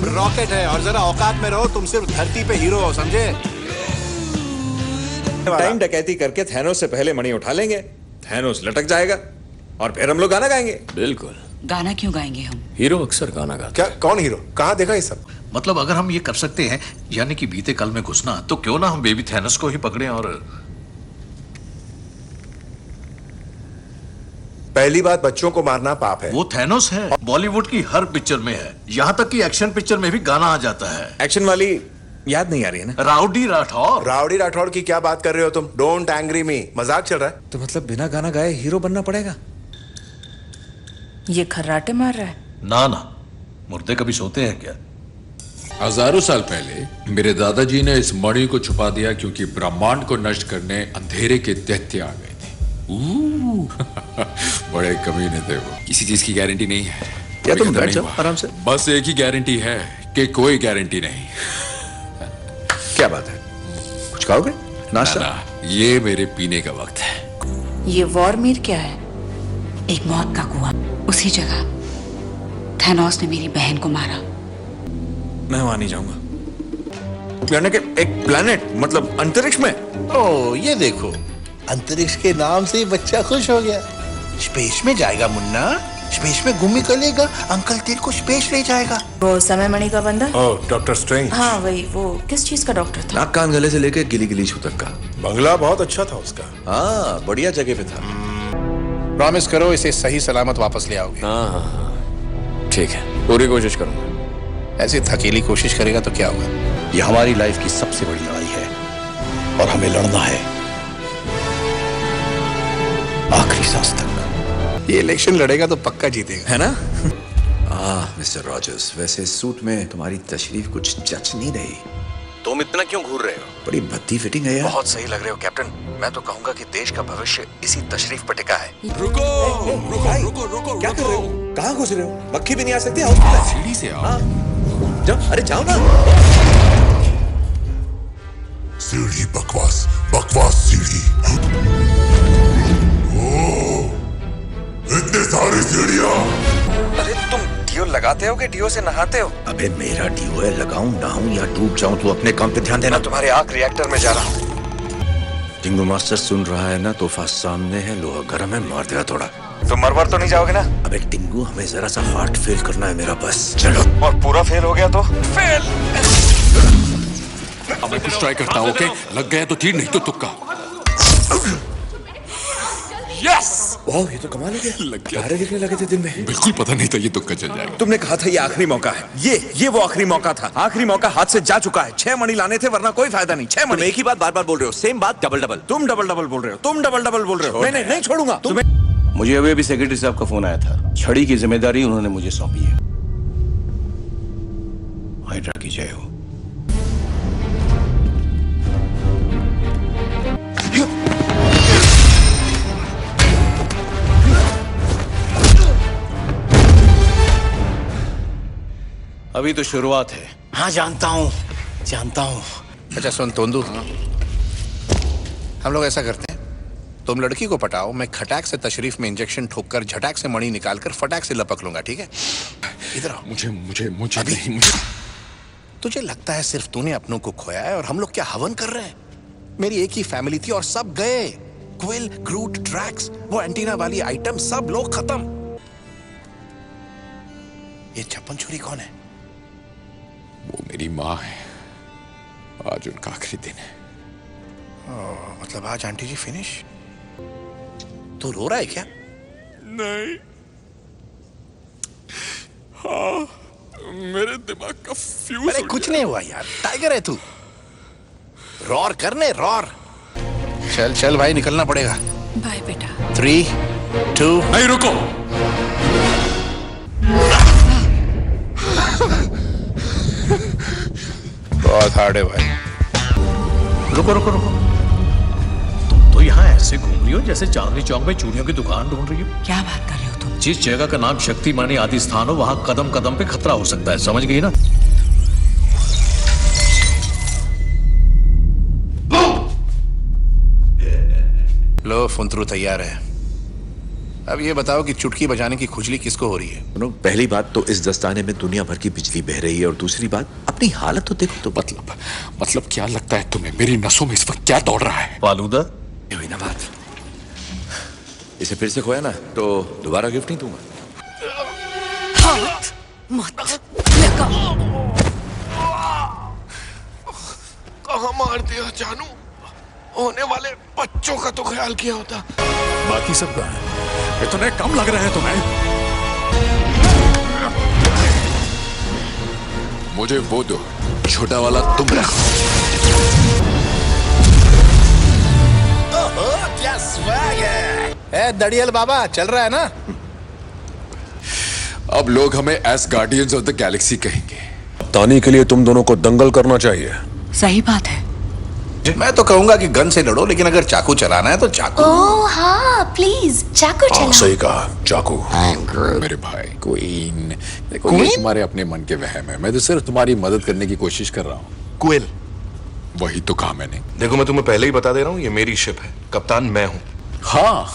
Rocket है और जरा औकात में रहो, तुम सिर्फ धरती पे हीरो हो, समझे? टाइम डकैती करके थैनोस से पहले मणि उठा लेंगे, थैनोस लटक जाएगा और फिर हम लोग गाना गाएंगे। बिल्कुल। गाना क्यों गाएंगे हम? हीरो अक्सर गाना गाता। क्या? कौन हीरो? कहाँ देखा ये सब? मतलब अगर हम ये कर सकते हैं, यानी कि बीते कल में घुसना, तो क्यों ना हम बेबी थैनोस को ही पकड़ें और पहली बात, बच्चों को मारना पाप है। वो थैनोस है, बॉलीवुड की हर पिक्चर में है, यहाँ तक कि एक्शन पिक्चर में भी गाना आ जाता है। एक्शन वाली याद नहीं आ रही है ना? राउडी राठौर। राउडी राठौड़ की क्या बात कर रहे हो तुम? डोंट एंग्री मी, मजाक चल रहा है? तो मतलब बिना गाना गाए हीरो बनना पड़ेगा? ये खर्राटे मार रहा है? ना ना, मुर्दे कभी सोते हैं क्या? हजारों साल पहले मेरे दादाजी ने इस मणि को छुपा दिया क्योंकि ब्रह्मांड को नष्ट करने अंधेरे के दैत्य आ गए थे। बड़े कमीने थे वो। किसी चीज की गारंटी नहीं है। या तुम बैठ जाओ आराम से। बस एक ही गारंटी है कि कोई गारंटी नहीं। क्या बात है? कुछ खाओगे? नाश्ता? ना, ये मेरे पीने का वक्त है। ये वॉरमीर क्या है? एक मौत का कुआं, उसी जगह थैनोस ने मेरी बहन को मारा। मैं वहां नहीं जाऊंगा। यानी कि एक प्लेनेट, मतलब अंतरिक्ष में? ओ, ये देखो, अंतरिक्ष के नाम से ही बच्चा खुश हो गया। स्पेस में जाएगा मुन्ना, स्पेस में घूमी करेगा, अंकल तेरे को स्पेस ले जाएगा। वो समय मणि का बंदा? ओह, डॉक्टर स्ट्रेंज। हाँ वही। वो किस चीज का डॉक्टर था? नाक कान गले से लेके गिली गिली छू तक का। बंगला बहुत अच्छा था उसका। हाँ, बढ़िया जगह पे था। प्रॉमिस करो इसे सही सलामत वापस ले आओगे। हाँ, ठीक है, पूरी कोशिश करूंगा। ऐसी थकीली कोशिश करेगा तो क्या होगा? ये हमारी लाइफ की सबसे बड़ी लड़ाई है और हमें लड़ना है आखिरी सांस तक। ये इलेक्शन लड़ेगा तो पक्का जीतेगा, है ना? मिस्टर रॉजर्स, वैसे सूट में तुम्हारी तशरीफ कुछ जच नहीं रही। तुम इतना क्यों घूर रहे हो? बड़ी भद्दी फिटिंग है यार। बहुत सही लग रहे हो कैप्टन। मैं तो कहूंगा कि देश का भविष्य इसी तशरीफ पर टिका है। रुको रुको रुको रुको। क्या कर रहे हो? कहाँ घुस रहे हो? मक्खी भी नहीं आ सकती हॉस्पिटल। सीढ़ी से आओ। जाओ, अरे जाओ ना। सीढ़ी बकवास, बकवास सीढ़ी। इतने सारी सीढ़ियां। अरे तुम डीओ लगाते हो कि डीओ से नहाते हो? अबे मेरा डीओ है, लगाऊं नहाऊं या डूब जाऊं, तू अपने काम पे ध्यान देना। मैं तुम्हारे आग रिएक्टर में जा रहा हूँ। टिंगू मास्टर सुन रहा है ना? तोहफा सामने है, लोहा गर्म है, मार देगा थोड़ा। तुम मरवर तो नहीं जाओगे ना? अबे टिंगू, हमें जरा सा हार्ट फेल करना है मेरा, बस चलो। और पूरा फेल हो गया तो? फेल। अब मैं कुछ ट्राई करता हूँ, ओके? लग गया तो तीर, नहीं तो तुक्का। यस! वाह, ये तो कमाल हो गया। लग गया। तारे दिखने लगे थे दिन में। बिल्कुल पता नहीं था ये तुक्का चल जाएगा। तुमने कहा था ये आखिरी मौका है। ये वो आखिरी मौका था। आखिरी मौका हाथ से जा चुका है। 6 मणि लाने थे, वरना कोई फायदा नहीं। 6 मणि। तुम एक ही बात बार बार बोल रहे हो, सेम बात डबल डबल। तुम डबल डबल बोल रहे हो। तुम डबल डबल बोल रहे हो। नहीं, नहीं छोड़ूंगा तुम्हें। मुझे अभी सेक्रेटरी साहब का फोन आया था। छड़ी की जिम्मेदारी उन्होंने मुझे सौंपी है। हाइड्रा की जय हो। अभी तो शुरुआत है। हाँ जानता हूँ। अच्छा सुन तोंदू, हम लोग ऐसा करते हैं, तुम लड़की को पटाओ, मैं खटाक से तशरीफ में इंजेक्शन ठोककर झटाक से मणि निकालकर फटाक से लपक लूंगा, ठीक है? इधर आओ। मुझे नहीं, मुझे। तुझे लगता है सिर्फ तूने अपनों को खोया है और हम लोग क्या हवन कर रहे हैं? मेरी एक ही फैमिली थी और सब गए। क्विल, ग्रूट, ड्रैक्स, वो एंटीना वाली आइटम, सब लोग खत्म। ये छप्पन छुरी कौन है? वो मेरी माँ है। आज उनका आखिरी दिन है। मतलब आज आंटी जी फिनिश? तू रो रहा है क्या? नहीं। हाँ, मेरे दिमाग का फ्यूज। अरे कुछ नहीं हुआ यार, टाइगर है तू। रॉर करने, रॉर। चल चल भाई, निकलना पड़ेगा। बाय बेटा। 3, 2। नहीं, रुको। बहुत हार्ड है भाई। रुको रुको रुको, तुम तो यहाँ ऐसे घूम रही हो जैसे चांदनी चौक में चूड़ियों की दुकान ढूंढ रही हो। क्या बात कर रहे हो तुम? जिस जगह का नाम शक्ति मानी आदि स्थान हो, वहां कदम कदम पे खतरा हो सकता है, समझ गई ना? लो फुंतरू तैयार है। अब ये बताओ कि चुटकी बजाने की खुजली किसको हो रही है? सुनो, पहली बात तो इस दस्ताने में दुनिया भर की बिजली बह रही है, और दूसरी बात अपनी हालत तो देखो। तो मतलब क्या लगता है तुम्हें मेरी नसों में इस वक्त क्या दौड़ रहा है? फालूदा। ये हुई ना बात। इसे फिर से खोया ना तो दोबारा गिफ्ट नहीं दूंगा। मत लगा। कहाँ मार दिया जानू? होने वाले बच्चों का तो ख्याल किया होता। बाकी सब कहाँ है? इतने कम लग रहे हैं तुम्हें? मुझे वो दो, छोटा वाला तुम रखो। क्या स्वैग है? ए दड़ियल बाबा, चल रहा है ना? अब लोग हमें S guardians of the Galaxy कहेंगे। तानी के लिए तुम दोनों को दंगल करना चाहिए। सही बात है। मैं तो कहूंगा कि गन से लड़ो, लेकिन अगर चाकू चलाना है तो चाकू। ओह हाँ, प्लीज चाकू चलाओ। सही कहा, चाकू। मेरे भाई क्वीन, देखो ये तुम्हारे अपने मन के वहम है। मैं तो सिर्फ तुम्हारी मदद करने की कोशिश कर रहा हूँ। क्विल, वही तो कहा मैंने। देखो मैं तुम्हें पहले ही बता दे रहा हूँ, ये मेरी शिप है, कप्तान मैं हूँ। हाँ